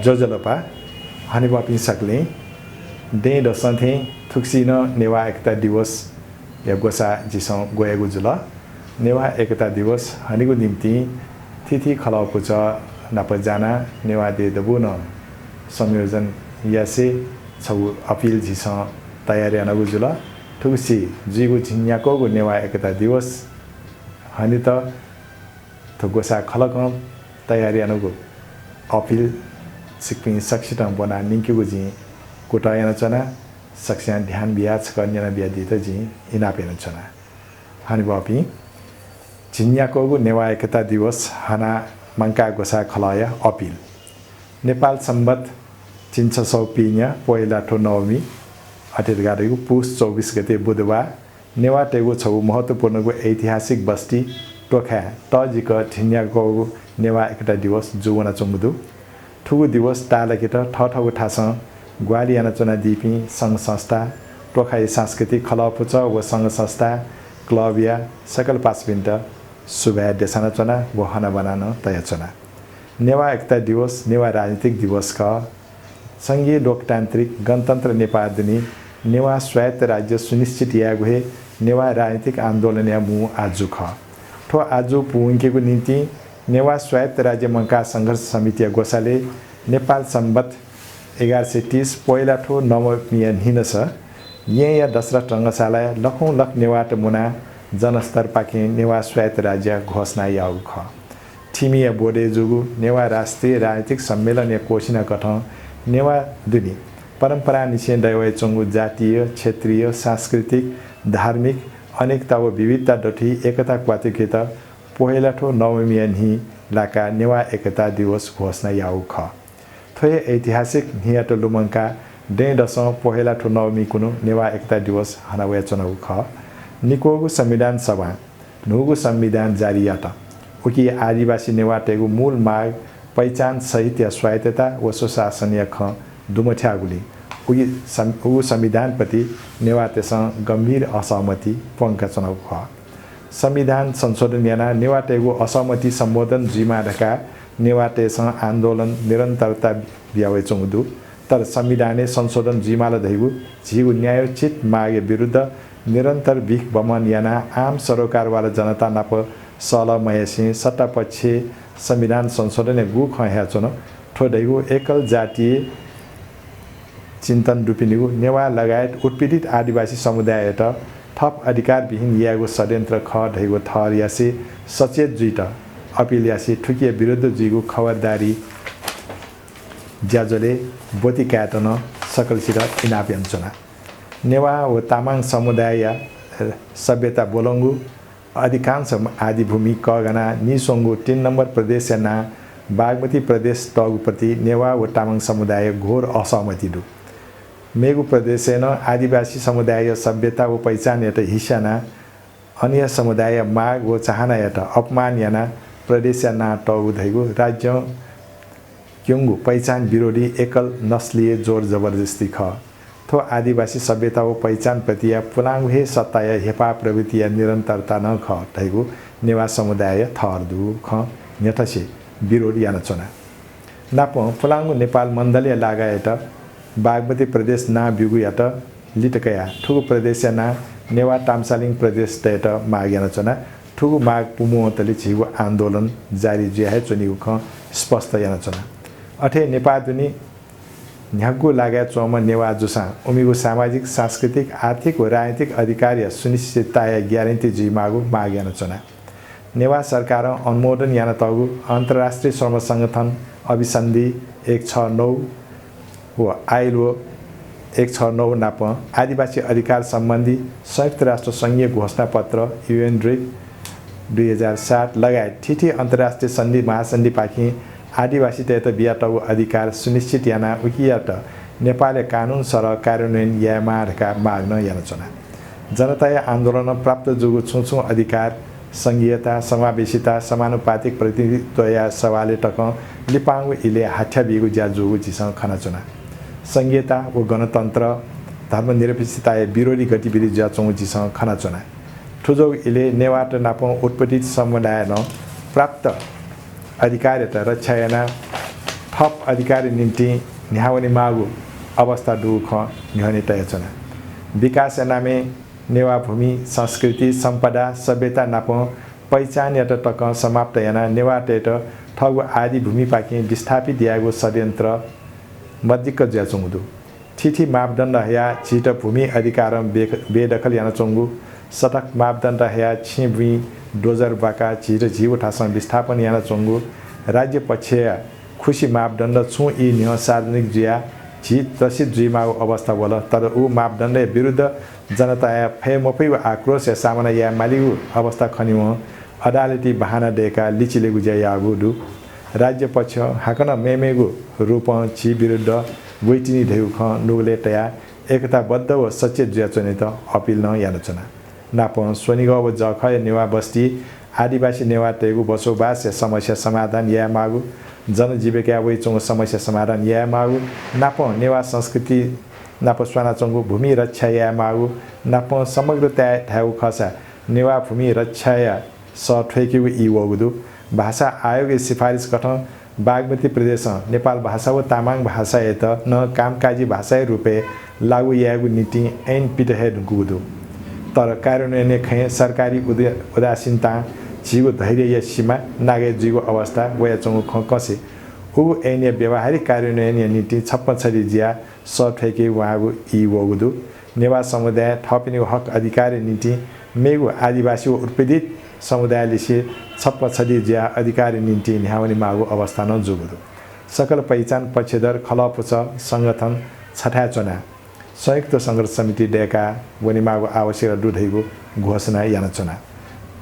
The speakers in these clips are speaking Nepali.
जोजलपा हनिबापी सकले दे दसथे थुक्सिन नेवा एकता दिवस या गोसा जिसौँ गएको जुल नेवा एकता दिवस हनिको निम्ति तिथि खलाउको छ नपजाना नेवा दे दबु न संयोजन यासे छौ अपिल झिसौँ तयारी अनगु जुल ठुक्सी जिगु झिन्याको नेवा एकता दिवस हनि त गोसा खलक तयारी अनगु अपिल सिक्पिङ सक्षित बना निम्कीको झि कोटायन चना सक्स्या ध्यान बिया छकन्यना बिया दित झि इनापेन चना हनि बापी झिन्याको नेवा एकता दिवस हना मङ्का गोसा खलाया अपिल नेपाल सम्बत चिन्छ सौपिन्या पहिला ठो नवमी अटेरगाडेको पुष 24 गते बुधबार नेवा टेगु छौ महत्त्वपूर्णको ऐतिहासिक बस्ती टोखा तजिक झिन्याको नेवा एकता दिवस जुवना चुमुदु ठुगु दिवस टालकेट ठठगु ठास ग्वालियाना चना दिपी सङ्घ संस्था टोखाई सांस्कृतिक खलपुच व सङ्घ संस्था क्लबिया सकल पासबिन्ट सुभा देशाना चना व हना बनान तया चना नेवा एकता दिवस नेवा राजनीतिक दिवस का सङ्घीय लोकतान्त्रिक गणतन्त्र नेपाल दुनी नेवा स्वायत्त राज्य सुनिश्चित यागुहे नेवा राजनीतिक आन्दोलन या मु आजु ख ठो आजु पुङ्केको निम्ति नेवा स्वायत्त राज्य मङ्का सङ्घर्ष समिति गोसाले नेपाल सम्बत 1130 पहिला ठो नवमियन हिनस या दशरथ रङ्गशाला लखौँ लख नेवाट मुना जनस्तर पाके नेवा स्वायत्त राज्य घोषणा याउ ख ठिमिया बोडे जुगु नेवा राष्ट्रिय राजनीतिक सम्मेलन या कोशिना कठ नेवा दुनी परम्परा निश्चय दैवय चङ्गु जातीय क्षेत्रीय सांस्कृतिक धार्मिक अनेकता व विविधता डठी एकता क्वातिकेत पहिला ठो नवमियन हि लाका नेवा एकता दिवस घोषणा याउ ख थोय ऐतिहासिक नियाट लुमङ्का डे दशौँ पहिला ठो नवमी कुनु नेवा एकता दिवस हनावया चुनाउ ख निकोगु संविधान सभा नुगु संविधान जारी यात उकी आदिवासी नेवाटेगु मूल माग पहिचान सहित या स्वायत्तता व सुशासनीय ख दुमठ्यागुली उगी संविधानप्रति नेवातेसँग गम्भीर असहमति पङ्का चुनाउ ख संविधान संशोधन याना नेवाटेगु असहमति सम्बोधन जिमा ढका नेवाटेसँग आन्दोलन निरन्तरता ब्यावे चुङदु तर संविधान संशोधन जिमाला धैगु झिगु न्यायोचित माग विरुद्ध निरन्तर भिख बमन याना आम सरोकारवाला जनता नाप सलमयसी सट्टापक्ष संविधान संशोधन गु खया चुन ठोदैगु एकल जातीय चिन्तन रूपिनीगु नेवा लगायत उत्पीडित आदिवासी समुदाय थप अधिकारविहीन यागु षड्यन्त्र ख ढैगु थर यासी सचेत जुइट अपिल यासी ठुकिया विरुद्ध जुइगु खबरदारी ज्याजोले बोती काटन सकलसित इनाप्यान चुना नेवा व तामाङ समुदाय या सभ्यता बोलङ्गु अधिकांश आदिभूमि कगना निसोङ्गु 3 नम्बर प्रदेश याना बागमती प्रदेश तगुप्रति नेवा व तामाङ समुदाय घोर असहमति दु मेगु प्रदेश न आदिवासी समुदाय सभ्यता व पहिचान यात हिस्साना अन्य समुदाय माग व चाहना यात अपमान याना प्रदेश याना तगु धैगु राज्य क्युङ्गु पहिचान विरोधी एकल नस्लीय जोर जबरजस्ती ख थो आदिवासी सभ्यता व पहिचान प्रति या पुलाङ्गुहे सत्ता या हेपा प्रवृत्ति या निरन्तरता न ख धैगु नेवा समुदाय थर्दु ख नेथसे विरोधी याना चुना नाप पुलाङ्गु नेपाल मण्डलीय लगायत बागमती प्रदेश ना बिगु यात लिटकया ठुगु प्रदेश याना नेवा तामसालिङ प्रदेश तयत माग याना चुना ठुगु माग पुमुतले छिगु आन्दोलन जारी जियाहे चुनिगु ख स्पष्ट याना चुना अठे नेपाल दुनी न्यागु लागा चोम नेवा जुसा उमिगु सामाजिक सांस्कृतिक आर्थिक व राजनीतिक अधिकार या सुनिश्चितता या ग्यारेन्टी जिमागु माग याना चुना नेवा सरकार अनुमोदन याना तगु अन्तर्राष्ट्रिय श्रम संगठन अभिसन्धि 169 व आइलो 169 नाप आदिवासी अधिकार सम्बन्धी संयुक्त राष्ट्र सङ्घीय घोषणा पत्र UN ड्रिक 2007 लगायत ठिठी अन्तर्राष्ट्रिय सन्धि महासन्धि पाखी आदिवासी तयत बियाटको अधिकार सुनिश्चित याना उकियाट नेपालले कानुन सर कार्यान्वयन या मार्का माग्न याना चुना जनता आन्दोलन प्राप्त जुगु छुछु अधिकार संघीयता समावेशिता समानुपातिक प्रतिनिधित्व या सवाले टक लिपाङ्गु इले हाठ्या बिगु ज्या जुगु जिसँग खना चुना संघीयता व गणतन्त्र धर्मनिरपेक्षता या विरोधी गतिविधि ज्या चौँ जिसँग खना चुना ठुजोग इले नेवाट नापौँ उत्पीडित समुदाय न प्राप्त अधिकार रक्षा याना थप अधिकारी निम्ति न्यावनी मागु अवस्था दुख न्याउने तयचना विकास नामे नेवा भूमि संस्कृति सम्पदा सभ्यता नाप पहिचान या तक समाप्त याना नेवा टेट ठगु आदि भूमि पाकी विस्थापित दियागो षड्यन्त्र मध्यक ज्याचुङदु थिथि मापदण्ड या छिट भूमि अधिकार बेदखल याना चोङ्गु सटक मापदण्ड या छि भूमि डोजर बाका छिट जीव ठासन विस्थापन याना चोङ्गु राज्य पक्ष खुशी मापदण्ड छु यी न्य सार्वजनिक जुया झी प्रसिद्ध जुइमा अवस्था बोल तर ऊ मापदण्ड विरुद्ध जनता या फेमपै आक्रोश या सामना या मालिगु अवस्था खनिउ अदालती बहाना दिएका लिचिले गुज्या यागु दु राज्य पक्ष हाकन मेमेगु रूप छि विरुद्ध गुइटिनी ढेउ ख नुगले तया एकताबद्ध व सचेत जुया चने त अपिल न यानचना नाप सोनिगाउँ जख नेवा बस्ती आदिवासी नेवा तेगु बसोबास या समस्या समाधान या मागु जनजीविका वैचोङ समस्या समाधान या मागु नाप नेवा संस्कृति नाप स्वानाचोङको भूमि रक्षा या मागु नाप समग्र ठाउ खसा नेवा भूमि रक्षा या सठेकेको इ वगुदु भाषा आयोग सिफारिस गठ बागमती प्रदेश नेपाल भाषा व तामाङ भाषा एत न कामकाजी भाषा रूपे लागू यागु नीति ऐन पिटहे ढुकुदु तर कार्यान्वयन खे सरकारी उदासीनता जीव धैर्य या सीमा नागे जीव अवस्था वयाचोङ कसे उ ऐन व्यवहारिक कार्यान्वयन नीति 56 जिया सठेके वहाँको इ वगुदु नेवा समुदाय थपिनेको हक अधिकार नीति मेगु आदिवासी उत्पीडित समुदायले 56 जिया अधिकार नीति न्याउने मागु अवस्था न जुगुदु सकल पहिचान पक्षधर खलपुछ संगठन छठा चना संयुक्त संघर्ष समिति डेका वनिमागु आवश्यक दुधैगु घोषणा याना चना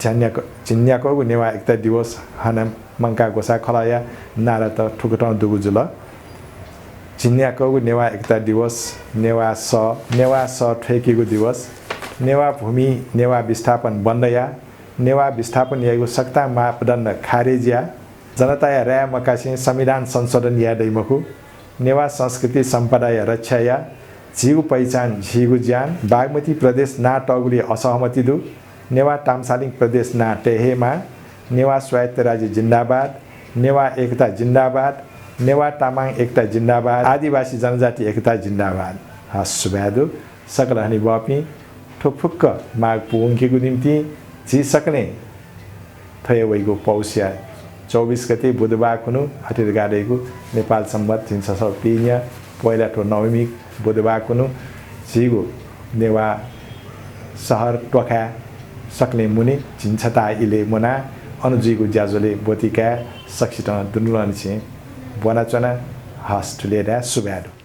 चिन्याको नेवा एकता दिवस हन मंका गोसा खलाया नारा त ठुकटन दुगुजुल चिन्याको नेवा एकता दिवस नेवा स ठेकीको दिवस नेवा भूमि नेवा विस्थापन बन्दया नेवा विस्थापन यागु सक्ता मापदण्ड खारेजिया जनता या राय मकासी संविधान संशोधन या दैमखु नेवा संस्कृति सम्पदा या रक्षा या जीव पहिचान झिगु ज्यान बागमती प्रदेश ना टगुली असहमति दु नेवा तामसालिङ प्रदेश ना टेहेमा नेवा स्वायत्त राज्य जिन्दाबाद नेवा एकता जिन्दाबाद नेवा तामाङ एकता जिन्दाबाद आदिवासी जनजाति एकता जिन्दाबाद हस्सुबादु सकल हनी बपी ठुकफुक्क माग पुङकेको निम्ति जी सक्ने थय वैगो पौष्य 24 गते बुधबार खुनु हटिर गाडेको नेपाल सम्बत 303 पहिला ठो नवमी बुधबार खुनु जीगो नेवा शहर टोखा सक्ने मुनि झिन्छता इले मुना अनुजीगु ज्याजोले बोतिका सक्षित दुनुलन छे बनाचना हस्टुलेडा सुबादु